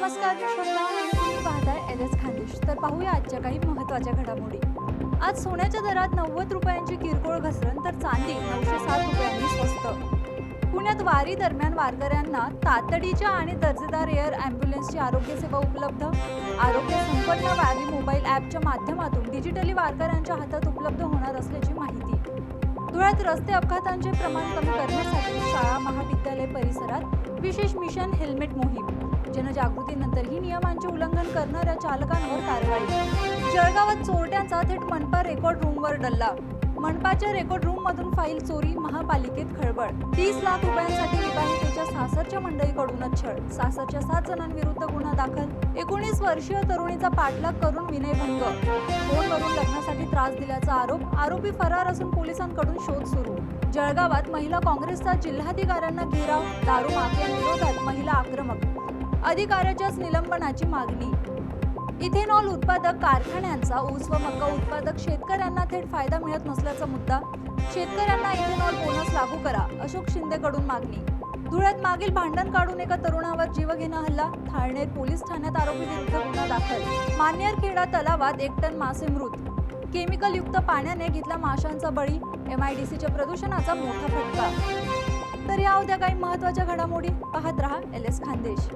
नमस्कार, मी श्रद्धा आणि तुम्ही पाहताय एल.एस. खानदेश. तर पाहूया आजच्या काही महत्त्वाच्या घडामोडी. आज सोन्याच्या दरात 90 रुपयांची किरकोळ घसरण, तर चांदी 907 रुपयांनी स्वस्त. पुण्यात वारी दरम्यान वारकऱ्यांना तातडीच्या आणि दर्जेदार एअर ॲम्ब्युलन्सची आरोग्य सेवा उपलब्ध. आरोग्य संपन्न वारी मोबाईल ॲपच्या माध्यमातून डिजिटली वारकऱ्यांच्या हातात उपलब्ध होणार असल्याची माहिती. धुळ्यात रस्ते अपघातांचे प्रमाण कमी करण्यासाठी शाळा महाविद्यालय परिसरात विशेष मिशन हेल्मेट मोहीम. जनजागृतीनंतरही नियमांचे उल्लंघन करणाऱ्या चालकांवर कारवाई. जळगावात चोरट्यांचा थेट मनपा रेकॉर्ड रूमवर डल्ला. मनपाच्या रेकॉर्ड रूममधून फाईल चोरी, महापालिकेत खळबळ. 30 लाख रुपयांसाठी विवाहितेच्या सासरच्या मंडळीकडूनच छळ. सासरच्या 7 जणांविरुद्ध गुन्हा दाखल. 19 वर्षीय तरुणीचा पाठलाग करून विनयभंग. फोनवरून लग्नासाठी त्रास दिल्याचा आरोप. आरोपी फरार असून पोलिसांकडून शोध सुरू. जळगावात महिला काँग्रेसचा जिल्हाधिकाऱ्यांना घेराव. दारू माफियांविरोधात महिला आक्रमक. अधिकाऱ्याच्याच निलंबनाची मागणी. इथेनॉल उत्पादक कारखान्यांचा ऊस व मका उत्पादक शेतकऱ्यांना थेट फायदा मिळत नसल्याचा मुद्दा. शेतकऱ्यांना इथेनॉल बोनस लागू करा, अशोक शिंदेकडून मागणी. धुळ्यात मागील भांडण काढून एका तरुणावर जीवघेणा हल्ला. थाळनेर पोलीस ठाण्यात आरोपी विरुद्ध गुन्हा दाखल. मान्यरखेडा तलावात 1 टन मासे मृत. केमिकल युक्त पाण्याने घेतला माशांचा बळी. MIDCच्या प्रदूषणाचा मोठा फटका. तर या होत्या काही महत्त्वाच्या घडामोडी. पाहत रहा एल.एस. खानदेश.